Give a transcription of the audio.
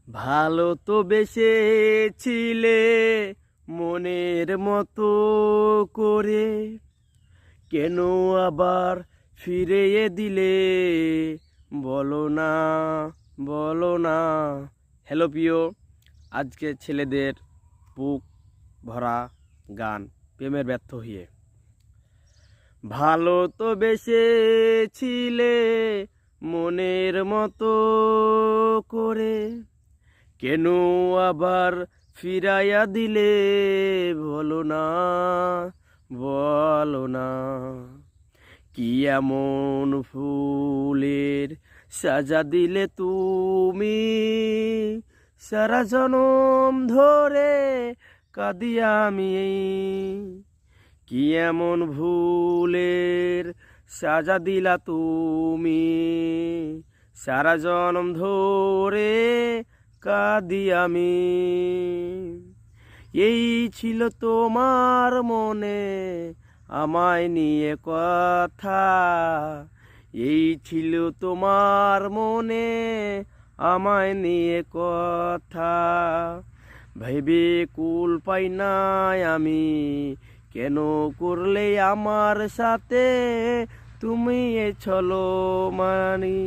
ভালো তো বেসেছিলে মনের মতো করে, কেন আবার ফিরিয়ে দিলে বলো না, বলো না। হ্যালো প্রিয়, আজকে ছেলেদের বুক ভরা গান, প্রেমের ব্যর্থ হয়ে। ভালো তো বেসেছিলে মনের মতো করে, কেন আবার ফিরাইয়া দিলে বলো না, বলো না। কি এমন ফুলের সাজা দিলে তুমি, সারা জনম ধরে কাঁদি আমি। কি এমন ভুলের সাজা দিলা তুমি, সারা জনম ধরে কাঁদি আমি। এই ছিল তোমার মনে আমায় নিয়ে কথা, এই ছিল তোমার মনে আমায় নিয়ে কথা। ভেবে কুল পাই নাই আমি, কেন করলে আমার সাথে তুমি এ ছলো মানি।